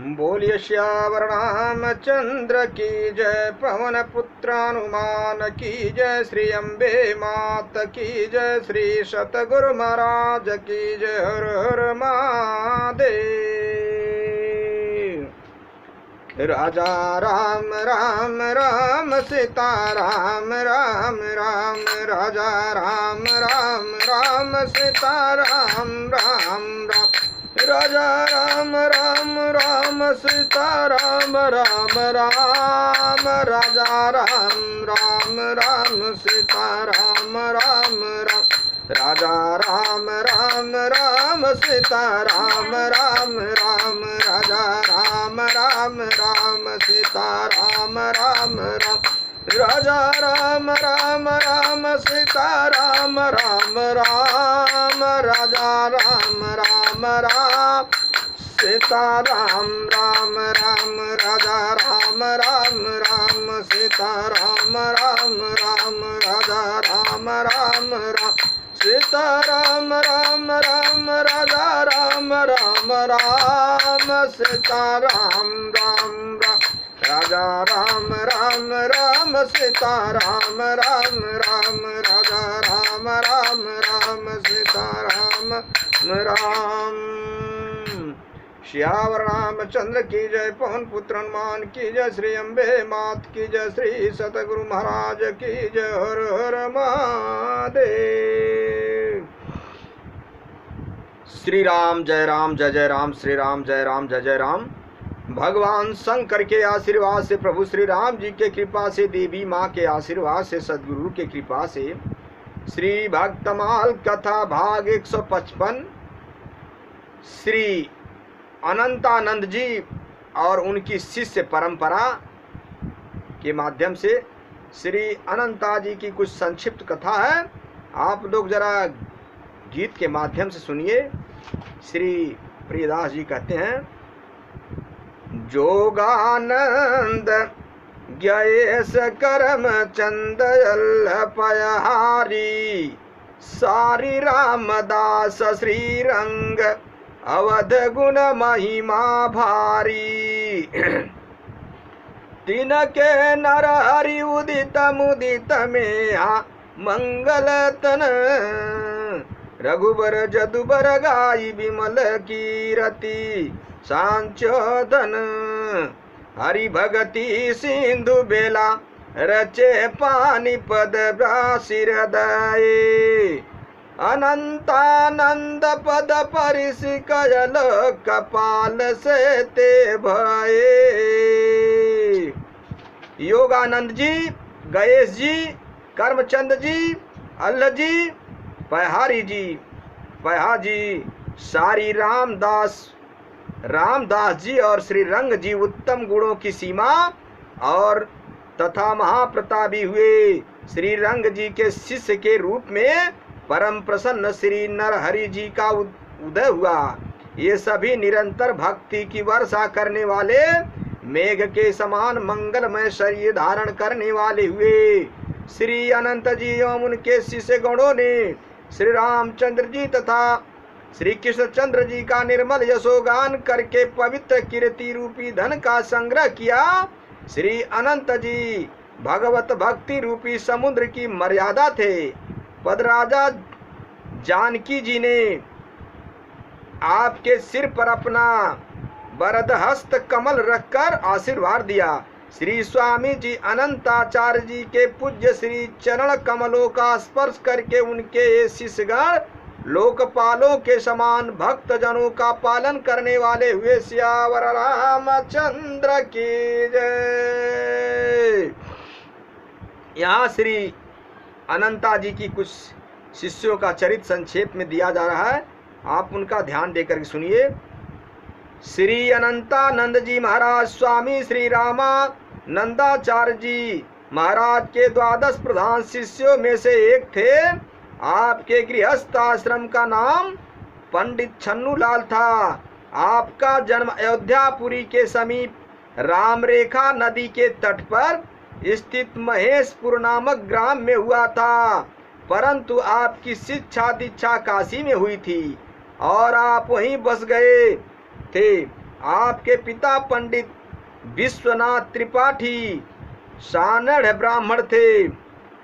बोलिए श्यावर रामचंद्र की जय, पवन पुत्र हनुमान की जय, श्री अम्बे मात की जय, श्री सतगुरु महाराज की जय। हर हर महादेव। राजा राम राम राम सीता राम राम राम, राजा राम राम राम सीता राम राम राम, राजा राम राम राम सीता राम राम राम, राजा राम राम राम सीता राम राम राम, राजा राम राम राम सीता राम राम राम, राजा राम राम राम सीता राम राम राम, राजा राम राम राम सीता राम राम राम, राजा राम राम राम सीता राम राम राम, राजा राम राम राम सीता राम राम राम, राजा राम राम राम सीता राम राम राम, राजा राम राम राम सीता राम राम राम, राजा राम राम राम सीता राम राम राम, राजा राम राम राम सीता राम राम। श्यावर रामचंद्र की जय, पवन पुत्र हनुमान की जय, श्री अम्बे मात की जय, श्री सतगुरु महाराज की जय। हर हर महादेव। श्री राम जय जय राम, श्री राम जय जय राम। भगवान शंकर के आशीर्वाद से, प्रभु श्री राम जी के कृपा से, देवी माँ के आशीर्वाद से, सदगुरु के कृपा से, श्री भक्तमाल कथा भाग 155 श्री अनंतानंद जी और उनकी शिष्य परंपरा के माध्यम से श्री अनंता जी की कुछ संक्षिप्त कथा है। आप लोग जरा गीत के माध्यम से सुनिए। श्री प्रियदास जी कहते हैं, जोगानंद गयेश करम चंदयल पयहारी, सारी रामदास श्री रंग अवध गुण महिमा भारी, तिनके नर हरि उदित मुदित में मंगल तन, रघुबर जदुबर गाई विमल कीरति, सांचोदन हरि भगति सिंधु बेला, रचे पानी पद व्यासिर दये, अनंतानंद पद परिस कयल कपाल से ते भये। योगानंद जी, गयेश जी, कर्मचंद जी, अल्ल जी, पयहारी जी, सारी रामदास जी और श्री रंग जी उत्तम गुणों की सीमा और तथा महाप्रतापी हुए श्री रंग जी के शिष्य के रूप में परम प्रसन्न श्री नरहरि जी का उदय हुआ। ये सभी निरंतर भक्ति की वर्षा करने वाले, मेघ के समान मंगलमय शरीर धारण करने वाले हुए। श्री अनंत जी एवं उनके शिष्य गणों ने श्री रामचंद्र जी तथा श्री कृष्णचंद्र जी का निर्मल यशोगान करके पवित्र कीर्ति रूपी धन का संग्रह किया। श्री अनंत जी भगवत भक्ति रूपी समुद्र की मर्यादा थे। पदराजा जानकी जी ने आपके सिर पर अपना वरद हस्त कमल रखकर आशीर्वाद दिया। श्री स्वामी जी अनंताचार्य जी के पूज्य श्री चरण कमलों का स्पर्श करके उनके शिष्यगण लोकपालों के समान भक्त जनों का पालन करने वाले हुए। श्यावर रामचंद्र की जय। यहाँ श्री अनंता जी की कुछ शिष्यों का चरित्र संक्षेप में दिया जा रहा है, आप उनका ध्यान देकर सुनिए। श्री अनंतानंद जी महाराज स्वामी श्री रामानंदाचार्य जी महाराज के 12 प्रधान शिष्यों में से एक थे। आपके गृहस्थ आश्रम का नाम पंडित छन्नूलाल था। आपका जन्म अयोध्यापुरी के समीप रामरेखा नदी के तट पर स्थित महेशपुर नामक ग्राम में हुआ था, परंतु आपकी शिक्षा दीक्षा काशी में हुई थी और आप वहीं बस गए थे। आपके पिता पंडित विश्वनाथ त्रिपाठी सानढ़ ब्राह्मण थे।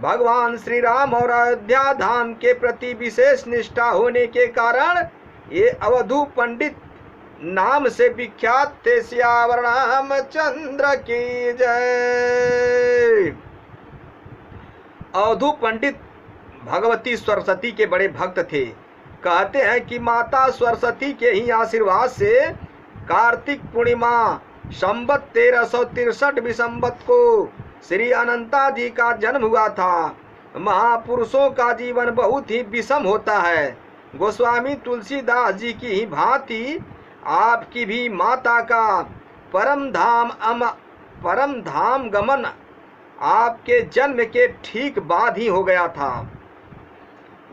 भगवान श्री राम और अयोध्या धाम के प्रति विशेष निष्ठा होने के कारण ये अवधू पंडित नाम से विख्यात थे। सियावर रामचंद्र की जय। अवधू पंडित भगवती सरस्वती के बड़े भक्त थे। कहते हैं कि माता सरस्वती के ही आशीर्वाद से कार्तिक पूर्णिमा संवत 1363 विसंवत को श्री अनंता जी का जन्म हुआ था। महापुरुषों का जीवन बहुत ही विषम होता है। गोस्वामी तुलसीदास जी की ही भांति आपकी भी माता का परम धाम गमन आपके जन्म के ठीक बाद ही हो गया था।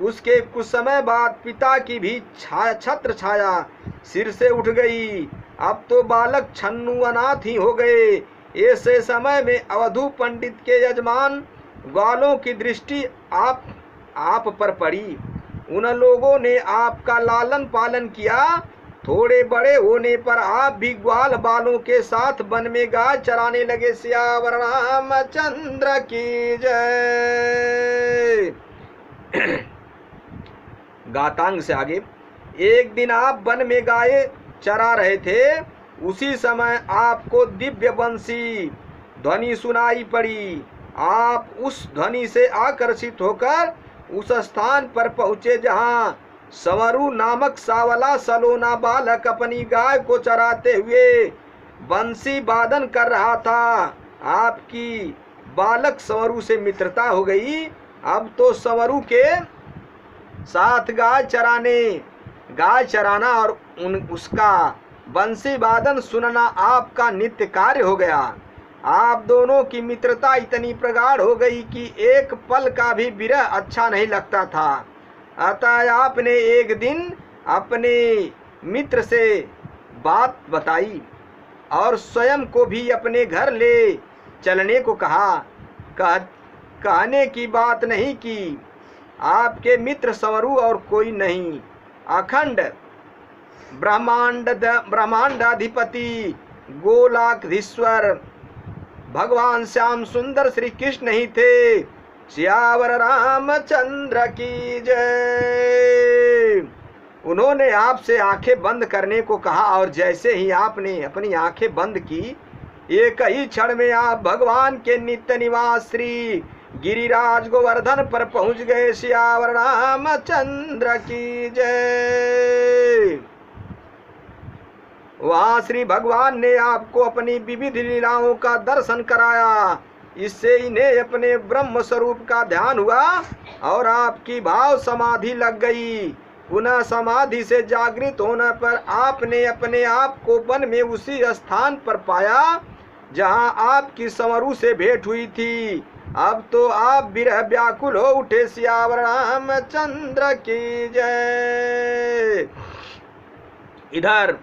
उसके कुछ समय बाद पिता की भी छत्र छाया सिर से उठ गई। अब तो बालक छन्नू अनाथ ही हो गए। ऐसे समय में अवधू पंडित के यजमान ग्वालों की दृष्टि आप पर पड़ी। उन लोगों ने आपका लालन पालन किया। थोड़े बड़े होने पर आप भी ग्वाल बालों के साथ वन में गाय चराने लगे। सियावर रामचंद्र की जय। गातांग से आगे। एक दिन आप वन में गाय चरा रहे थे। उसी समय आपको दिव्य बंसी ध्वनि सुनाई पड़ी। आप उस ध्वनि से आकर्षित होकर उस स्थान पर पहुंचे जहां संवरू नामक सावला सलोना बालक अपनी गाय को चराते हुए बंसी वादन कर रहा था। आपकी बालक संवरू से मित्रता हो गई। अब तो संवरू के साथ गाय चराना और उसका बंसी वादन सुनना आपका नित्य कार्य हो गया। आप दोनों की मित्रता इतनी प्रगाढ़ हो गई कि एक पल का भी विरह अच्छा नहीं लगता था। अतः आपने एक दिन अपने मित्र से बात बताई और स्वयं को भी अपने घर ले चलने को कहा। कहने की बात नहीं की। आपके मित्र संवरू और कोई नहीं, अखंड ब्रह्मांडाधिपति गोलाधीश्वर भगवान श्याम सुंदर श्री कृष्ण ही थे। सियावर रामचंद्र की जय। उन्होंने आपसे आंखें बंद करने को कहा और जैसे ही आपने अपनी आंखें बंद की, एक ही क्षण में आप भगवान के नित्य निवास श्री गिरिराज गोवर्धन पर पहुंच गए। सियावर रामचंद्र की जय। वहां श्री भगवान ने आपको अपनी विविध लीलाओं का दर्शन कराया। इससे इन्हें अपने ब्रह्म स्वरूप का ध्यान हुआ और आपकी भाव समाधि लग गई। पुनः समाधि से जागृत होने पर आपने अपने आप को वन में उसी स्थान पर पाया जहां आपकी संवरू से भेंट हुई थी। अब तो आप विरह व्याकुल हो उठे। सियावर रामचंद्र की जय। इधर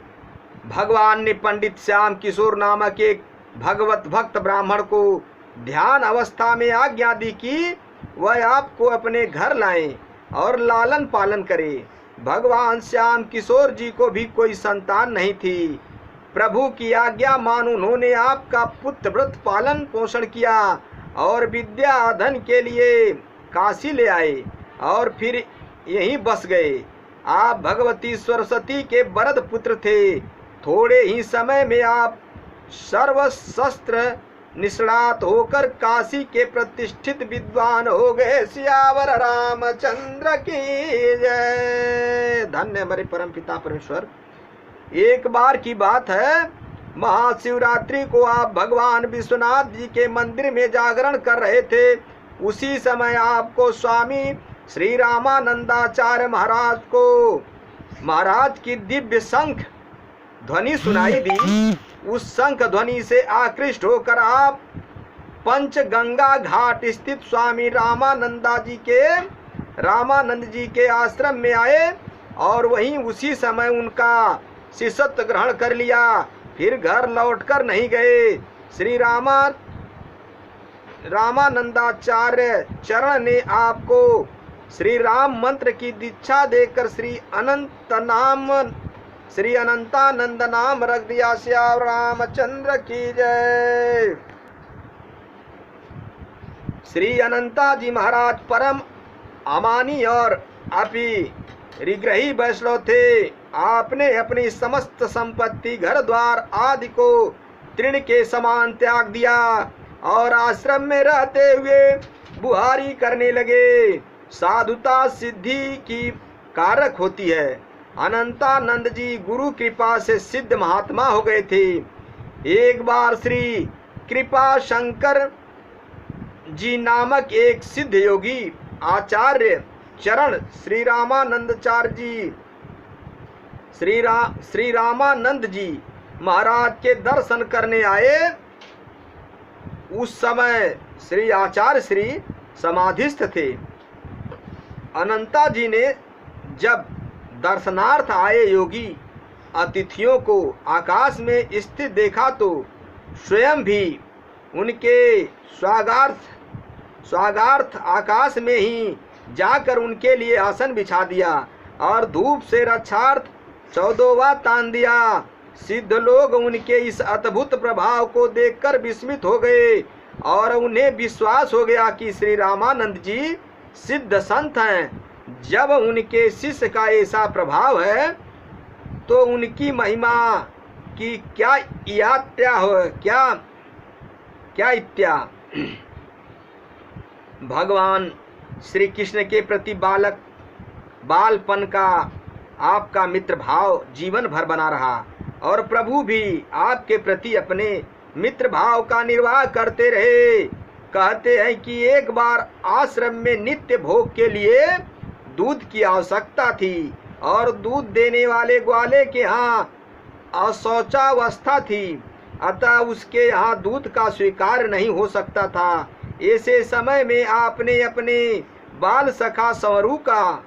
भगवान ने पंडित श्याम किशोर नामक एक भगवत भक्त ब्राह्मण को ध्यान अवस्था में आज्ञा दी कि वह आपको अपने घर लाएं और लालन पालन करे। भगवान श्याम किशोर जी को भी कोई संतान नहीं थी। प्रभु की आज्ञा मान उन्होंने आपका पुत्र व्रत पालन पोषण किया और विद्या धन के लिए काशी ले आए और फिर यहीं बस गए। आप भगवती सरस्वती के वरद पुत्र थे। थोड़े ही समय में आप सर्वशस्त्र निष्णात होकर काशी के प्रतिष्ठित विद्वान हो गए। सियावर रामचंद्र की जय। धन्य हमारे परम पिता परमेश्वर। एक बार की बात है, महाशिवरात्रि को आप भगवान विश्वनाथ जी के मंदिर में जागरण कर रहे थे। उसी समय आपको स्वामी श्री रामानंदाचार्य महाराज की दिव्य शंख ध्वनि सुनाई दी। उस शंख ध्वनि से आकृष्ट होकर आप पंचगंगा घाट स्थित स्वामी रामानंद जी के आश्रम में आए और वहीं उसी समय उनका शिष्यत्व ग्रहण कर लिया। फिर घर लौटकर नहीं गए। श्री रामानंदाचार्य चरण ने आपको श्री राम मंत्र की दीक्षा देकर श्री अनंत नाम श्री अनंतानंद नाम रख दिया। श्याम रामचंद्र की जय। श्री अनंता जी महाराज परम अमानी और अपरिग्रही वैष्णव थे। आपने अपनी समस्त संपत्ति, घर द्वार आदि को तृण के समान त्याग दिया और आश्रम में रहते हुए बुहारी करने लगे। साधुता सिद्धि की कारक होती है। अनंतानंद जी गुरु कृपा से सिद्ध महात्मा हो गए थे। एक बार श्री कृपा शंकर जी नामक एक सिद्ध योगी आचार्य चरण श्री रामानंद जी महाराज के दर्शन करने आए। उस समय श्री आचार्य श्री समाधिस्थ थे। अनंता जी ने जब दर्शनार्थ आए योगी अतिथियों को आकाश में स्थित देखा तो स्वयं भी उनके स्वागार्थ आकाश में ही जाकर उनके लिए आसन बिछा दिया और धूप से रक्षार्थ 14वां तान दिया। सिद्ध लोग उनके इस अद्भुत प्रभाव को देखकर विस्मित हो गए और उन्हें विश्वास हो गया कि श्री रामानंद जी सिद्ध संत हैं। जब उनके शिष्य का ऐसा प्रभाव है तो उनकी महिमा की क्या इत्या। भगवान श्री कृष्ण के प्रति बालपन का आपका मित्र भाव जीवन भर बना रहा और प्रभु भी आपके प्रति अपने मित्र भाव का निर्वाह करते रहे। कहते हैं कि एक बार आश्रम में नित्य भोग के लिए दूध की आवश्यकता थी और दूध देने वाले ग्वाले के यहाँ अशौचावस्था थी, अतः उसके यहाँ दूध का स्वीकार नहीं हो सकता था। ऐसे समय में आपने अपने बाल सखा संवरू का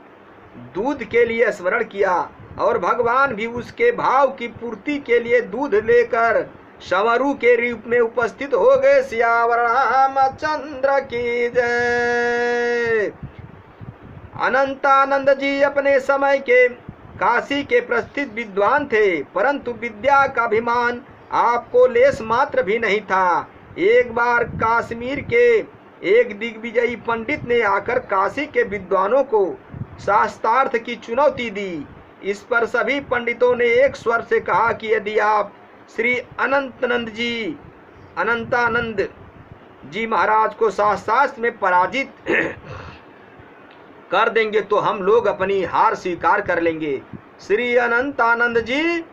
दूध के लिए स्मरण किया और भगवान भी उसके भाव की पूर्ति के लिए दूध लेकर संवरू के रूप में उपस्थित हो गए। सियावर रामचंद्र की जय। अनंतानंद जी अपने समय के काशी के प्रसिद्ध विद्वान थे, परंतु विद्या का अभिमान आपको लेस मात्र भी नहीं था। एक बार कश्मीर के एक दिग्विजयी पंडित ने आकर काशी के विद्वानों को शास्त्रार्थ की चुनौती दी। इस पर सभी पंडितों ने एक स्वर से कहा कि यदि आप श्री अनंतानंद जी महाराज को शास्त्रार्थ में पराजित कर देंगे तो हम लोग अपनी हार स्वीकार कर लेंगे। श्री अनंतानंद जी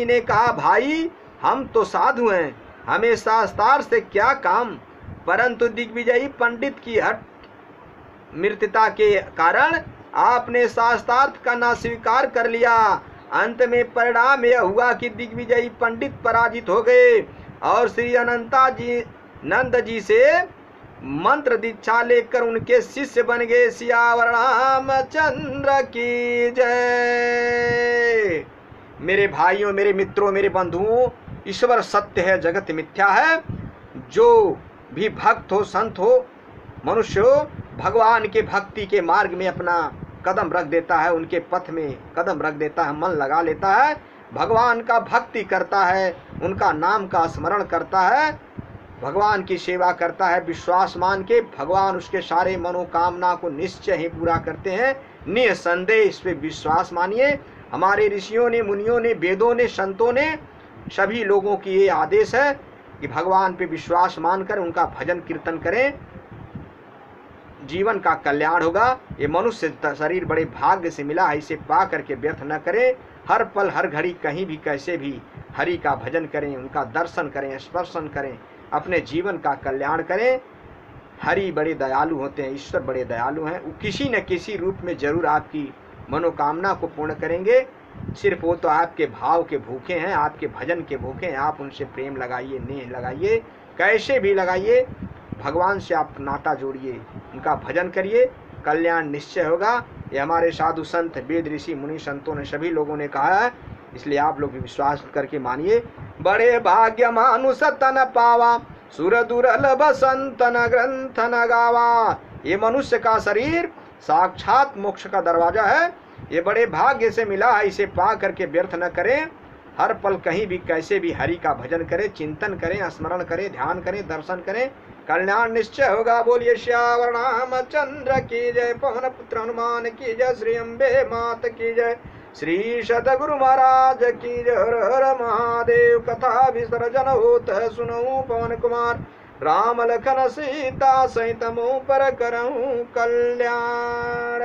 ने कहा, भाई हम तो साधु हैं, हमें शास्त्रार्थ से क्या काम। परंतु दिग्विजयी पंडित की हठ मृत्यता के कारण आपने शास्त्रार्थ का ना स्वीकार कर लिया। अंत में परिणाम यह हुआ कि दिग्विजयी पंडित पराजित हो गए और श्री नंद जी से मंत्र दीक्षा लेकर उनके शिष्य बन गए। सियावर रामचंद्र की जय। मेरे भाइयों, मेरे मित्रों, मेरे बंधुओं, ईश्वर सत्य है, जगत मिथ्या है। जो भी भक्त हो, संत हो, मनुष्य हो, भगवान के भक्ति के मार्ग में अपना कदम रख देता है, उनके पथ में कदम रख देता है, मन लगा लेता है, भगवान का भक्ति करता है, उनका नाम का स्मरण करता है, भगवान की सेवा करता है, विश्वास मान के भगवान उसके सारे मनोकामना को निश्चय ही पूरा करते हैं। निसंदेह इस पे विश्वास मानिए। हमारे ऋषियों ने, मुनियों ने, वेदों ने, संतों ने, सभी लोगों की ये आदेश है कि भगवान पे विश्वास मानकर उनका भजन कीर्तन करें, जीवन का कल्याण होगा। ये मनुष्य शरीर बड़े भाग्य से मिला है, इसे पा करके व्यर्थ न करें। हर पल हर घड़ी कहीं भी कैसे भी हरि का भजन करें, उनका दर्शन करें, स्पर्शन करें, अपने जीवन का कल्याण करें। हरि बड़े दयालु होते हैं, ईश्वर बड़े दयालु हैं, वो किसी न किसी रूप में जरूर आपकी मनोकामना को पूर्ण करेंगे। सिर्फ वो तो आपके भाव के भूखे हैं, आपके भजन के भूखे हैं। आप उनसे प्रेम लगाइए, नेह लगाइए, कैसे भी लगाइए, भगवान से आप नाता जोड़िए, उनका भजन करिए, कल्याण निश्चय होगा। ये हमारे साधु संत, वेद ऋषि मुनि संतों ने, सभी लोगों ने कहा है, इसलिए आप लोग भी विश्वास करके मानिए। बड़े भाग्य मानुष तन पावा, सुर दुर्लभ संतन ग्रंथ न गावा। ये मनुष्य का शरीर साक्षात मोक्ष का दरवाजा है। ये बड़े भाग्य से मिला, इसे पा करके व्यर्थ न करें। हर पल कहीं भी कैसे भी हरि का भजन करें, चिंतन करें, स्मरण करें, ध्यान करें, दर्शन करें, कल्याण निश्चय होगा। बोलिए श्यावर रामचंद्र की जय, पवन पुत्र हनुमान की जय, श्री अम्बे मात की जय, श्री सतगुरु महाराज की जय। हर हर महादेव। कथा विसर्जन होत सुनऊ पवन कुमार, राम लखन सीता सहित मुँह पर करऊं कल्याण।